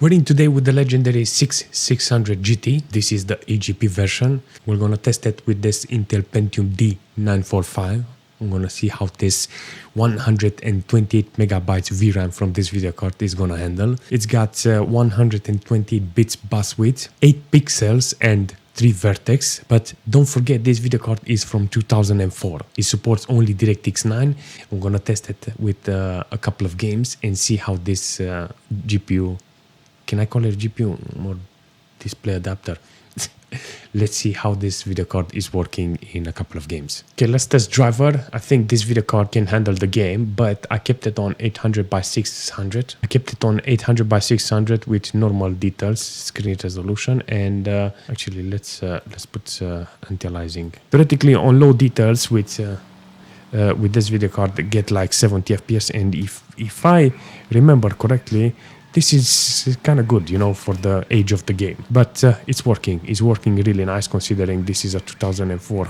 We're in today with the legendary 6600 GT. This is the AGP version. We're gonna test it with this Intel Pentium D945. I'm gonna see how this 128 megabytes VRAM from this video card is gonna handle. It's got 120 bits bus width, 8 pixels and 3 vertex, but don't forget this video card is from 2004. It supports only DirectX 9. I'm gonna test it with a couple of games and see how this GPU, can I call it GPU or display adapter? Let's see how this video card is working in a couple of games. Okay, let's test driver. I think this video card can handle the game, but I kept it on 800 by 600. I kept it on 800 by 600 with normal details, screen resolution, and actually let's put anti-aliasing. Theoretically, on low details with this video card, get like 70 FPS, and if I remember correctly, this is kind of good, you know, for the age of the game. But it's working. It's working really nice considering this is a 2004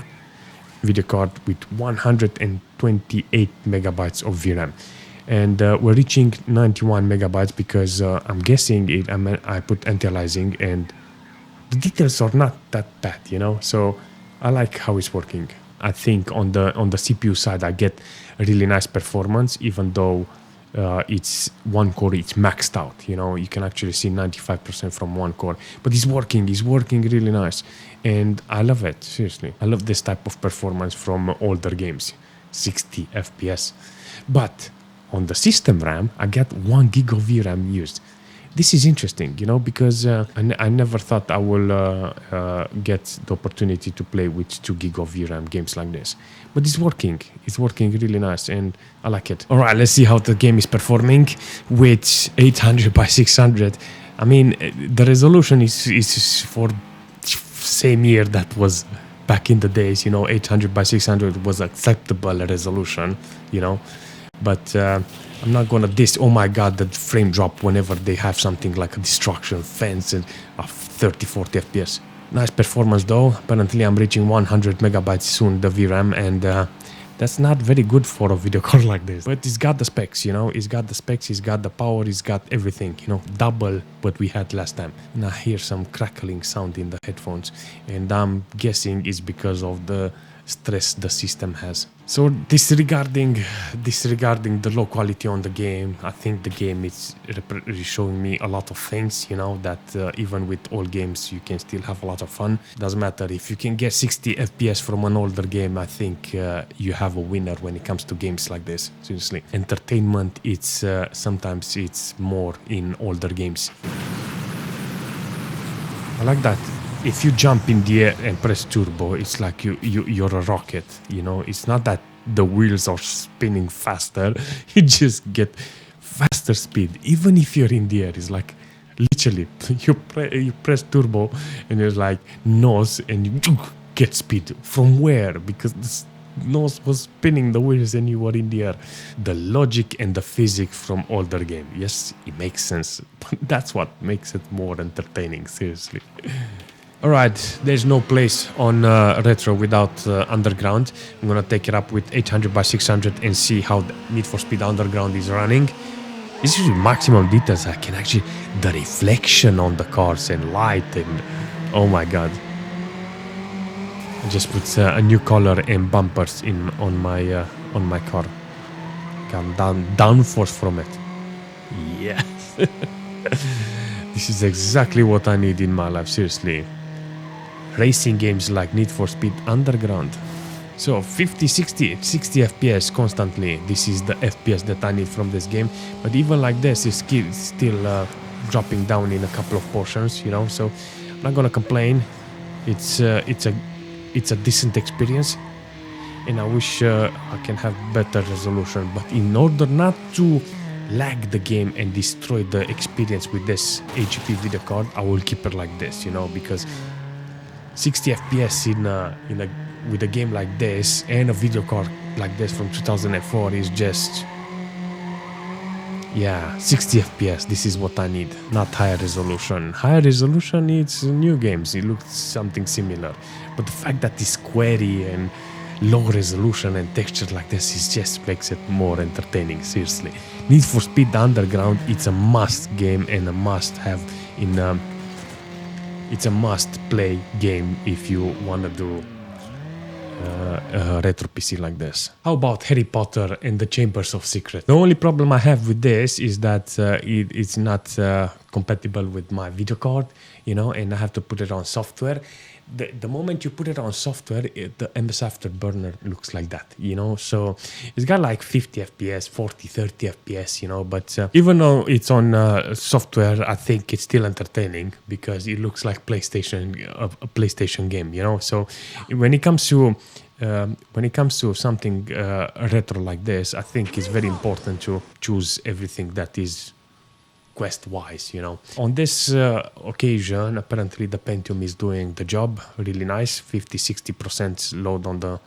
video card with 128 megabytes of VRAM. And we're reaching 91 megabytes because I'm guessing I put anti-aliasing and the details are not that bad, you know. So I like how it's working. I think on the CPU side, I get a really nice performance, even though it's one core, it's maxed out, you know. You can actually see 95% from one core, but it's working really nice, and I love it. Seriously, I love this type of performance from older games, 60 FPS. But on the system RAM, I get 1 gig of VRAM used. This is interesting, you know, because I never thought I will get the opportunity to play with 2 gig of VRAM games like this. But it's working really nice, and I like it. All right, let's see how the game is performing with 800 by 600. I mean, the resolution is for same year that was back in the days, you know. 800 by 600 was acceptable resolution, you know. But I'm not gonna diss, oh my god, that frame drop whenever they have something like a destruction fence and 30-40 FPS. Nice performance though. Apparently I'm reaching 100 megabytes soon, the VRAM, and that's not very good for a video card like this. But it's got the specs, you know, it's got the specs, it's got the power, it's got everything, you know, double what we had last time. And I hear some crackling sound in the headphones, and I'm guessing it's because of the stress the system has. So disregarding the low quality on the game, I think the game is showing me a lot of things, you know, that even with old games you can still have a lot of fun. Doesn't matter if you can get 60 FPS from an older game. I think you have a winner when it comes to games like this. Seriously, entertainment, it's sometimes it's more in older games. I like that. If you jump in the air and press turbo, it's like you're a rocket, you know. It's not that the wheels are spinning faster, you just get faster speed. Even if you're in the air, it's like literally you press turbo and it's like nose and you get speed. From where? Because the nose was spinning the wheels and you were in the air. The logic and the physics from older game, yes, it makes sense, but that's what makes it more entertaining, seriously. Alright, there's no place on retro without underground. I'm gonna take it up with 800 by 600 and see how the Need for Speed Underground is running. This is maximum details. I can actually, the reflection on the cars and light, and oh my god. I just put a new color and bumpers in on my car. Got downforce from it. Yes. This is exactly what I need in my life, seriously. Racing games like Need for Speed Underground. So 50, 60 FPS constantly. This is the FPS that I need from this game. But even like this, it's still dropping down in a couple of portions, you know. So I'm not gonna complain. It's a decent experience, and I wish I can have better resolution. But in order not to lag the game and destroy the experience with this AGP video card, I will keep it like this, you know, because 60 FPS with a game like this and a video card like this from 2004 is just, yeah, 60 FPS. This is what I need, not higher resolution. Higher resolution, it's new games, it looks something similar, but the fact that it's squarey and low resolution and texture like this, it just makes it more entertaining, seriously. Need for Speed Underground, it's a must game and a must have in it's a must play game if you want to do a retro PC like this. How about Harry Potter and the Chambers of Secret? The only problem I have with this is that it's not compatible with my video card, you know, and I have to put it on software. The moment you put it on software, the MS Afterburner looks like that, you know. So it's got like 50 FPS, 40, 30 FPS, you know. But even though it's on software, I think it's still entertaining because it looks like a PlayStation game, you know. So when it comes to something retro like this, I think it's very important to choose everything that is quest-wise, you know. On this occasion, apparently the Pentium is doing the job really nice. 50-60% load on the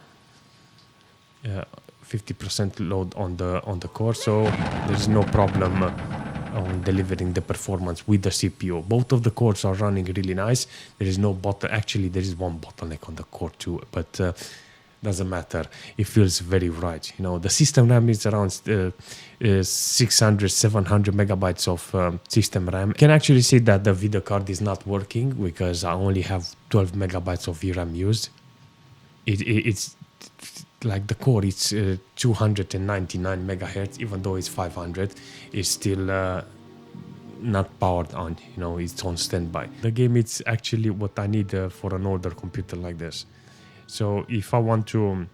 50% load on the core, so there's no problem on delivering the performance with the CPU. Both of the cores are running really nice. There is no actually there is one bottleneck on the core too, but doesn't matter. It feels very right, you know. The system RAM is around 600-700 megabytes of system RAM. You can actually see that the video card is not working because I only have 12 megabytes of VRAM used. It's like the core, it's 299 megahertz, even though it's 500, it's still not powered on, you know, it's on standby. The game is actually what I need for an older computer like this. So if I want to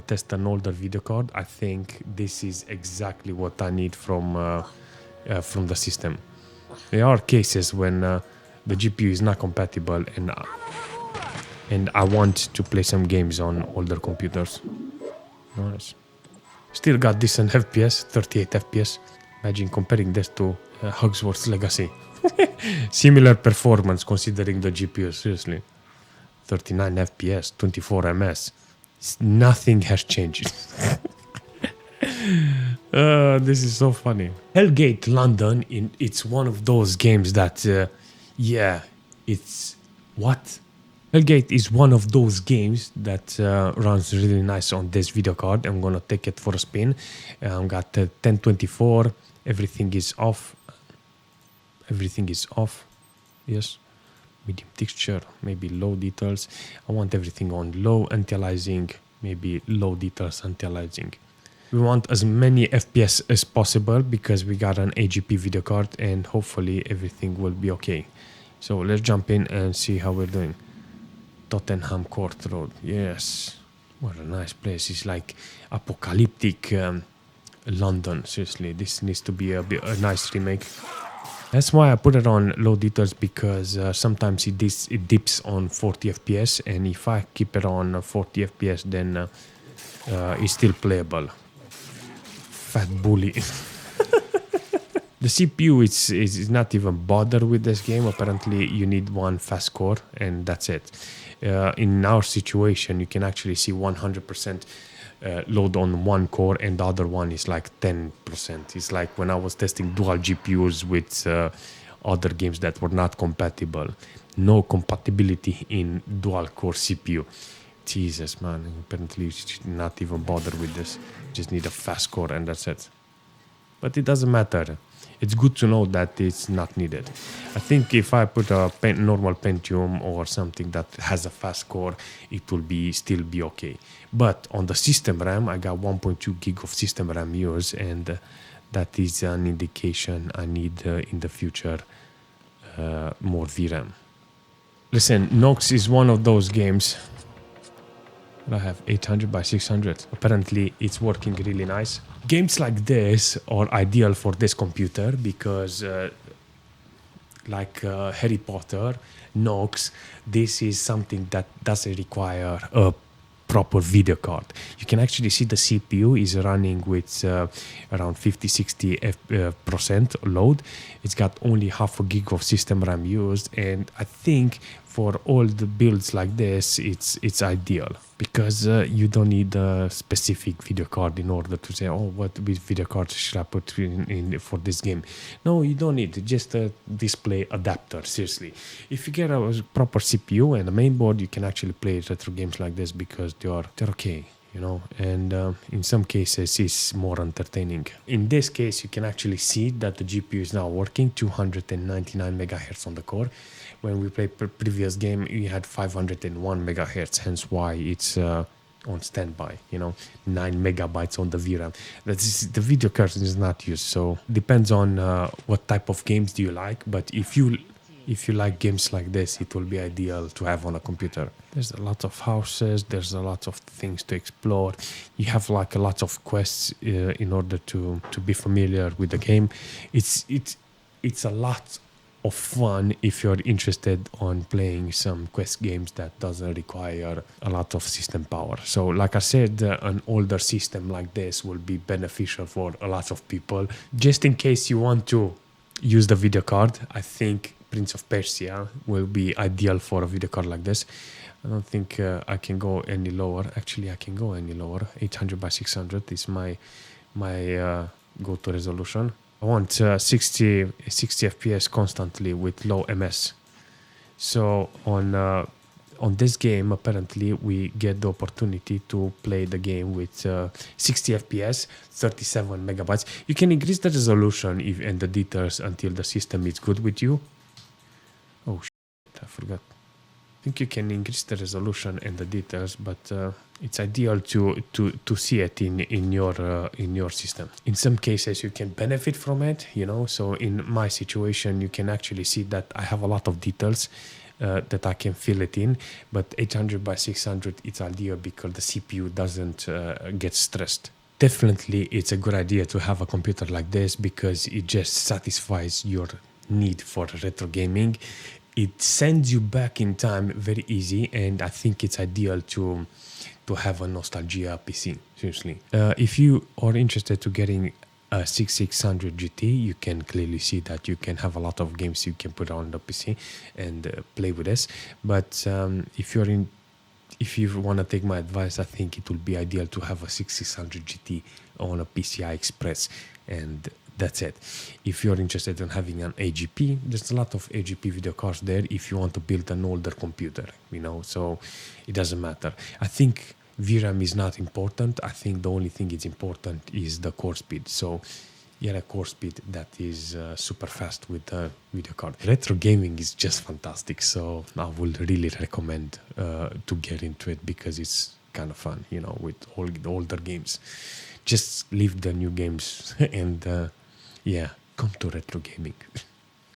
test an older video card, I think this is exactly what I need from the system. There are cases when the GPU is not compatible and I want to play some games on older computers. Nice. Still got decent FPS, 38 FPS. Imagine comparing this to Hogwarts Legacy. Similar performance considering the GPU, seriously. 39 FPS, 24 ms. Nothing has changed. This is so funny. HELLGATE London, it's one of those games that, it's... What? HELLGATE is one of those games that runs really nice on this video card. I'm gonna take it for a spin. Got 1024. Everything is off. Everything is off. Yes. Medium texture, maybe low details. I want everything on low anti-aliasing, maybe low details anti-aliasing. We want as many FPS as possible because we got an AGP video card and hopefully everything will be okay. So let's jump in and see how we're doing. Tottenham Court Road, yes. What a nice place. It's like apocalyptic London, seriously. This needs to be a nice remake. That's why I put it on low details because sometimes it dips on 40 FPS, and if I keep it on 40 FPS, then it's still playable. Fat bully. The CPU is not even bothered with this game. Apparently, you need one fast core, and that's it. In our situation, you can actually see 100% load on one core and the other one is like 10%. It's like when I was testing dual GPUs with other games that were not compatible. No compatibility in dual core CPU. Jesus, man. Apparently, you should not even bother with this. Just need a fast core and that's it. But it doesn't matter. It's good to know that it's not needed. I think if I put a normal Pentium or something that has a fast core, it will still be okay. But on the system RAM, I got 1.2 gig of system RAM used, and that is an indication I need in the future more VRAM. Listen, Nox is one of those games. I have 800 by 600. Apparently, it's working really nice. Games like this are ideal for this computer because like Harry Potter, Nox, this is something that doesn't require a proper video card. You can actually see the CPU is running with around 50-60% load. It's got only half a gig of system RAM used, and I think for all the builds like this, it's ideal because you don't need a specific video card in order to say, oh, what video card should I put in for this game? No, you don't need just a display adapter. Seriously, if you get a proper CPU and a main board, you can actually play retro games like this because they're okay. And in some cases it's more entertaining. In this case, you can actually see that the GPU is now working 299 megahertz on the core. When we played previous game, we had 501 megahertz, hence why it's on standby. 9 megabytes on the VRAM. The video card is not used, so depends on what type of games do you like. But if you like games like this, it will be ideal to have on a computer. There's a lot of houses, there's a lot of things to explore. You have like a lot of quests in order to be familiar with the game. It's a lot of fun if you're interested on playing some quest games that doesn't require a lot of system power. So like I said, an older system like this will be beneficial for a lot of people. Just in case you want to use the video card, I think Prince of Persia will be ideal for a video card like this. I don't think I can go any lower. Actually, I can go any lower. 800 by 600 is my go-to resolution. I want 60 FPS constantly with low MS. So on this game, apparently, we get the opportunity to play the game with 60 FPS, 37 megabytes. You can increase the resolution and the details until the system is good with you. Oh shit, I forgot. I think you can increase the resolution and the details, but it's ideal to see it in your system. In some cases, you can benefit from it, So in my situation, you can actually see that I have a lot of details that I can fill it in, but 800 by 600 it's ideal because the CPU doesn't get stressed. Definitely, it's a good idea to have a computer like this because it just satisfies your need for retro gaming. It sends you back in time very easy, and I think it's ideal to have a nostalgia PC. Seriously, if you are interested to getting a 6600 GT, you can clearly see that you can have a lot of games you can put on the PC and play with this. But if you want to take my advice, I think it will be ideal to have a 6600 GT on a PCI Express, and that's it. If you're interested in having an AGP, there's a lot of AGP video cards there if you want to build an older computer, so it doesn't matter. I think VRAM is not important. I think the only thing is important is the core speed. So a core speed that is super fast with the video card. Retro gaming is just fantastic, so I would really recommend to get into it because it's kind of fun, with all the older games. Just leave the new games and come to retro gaming.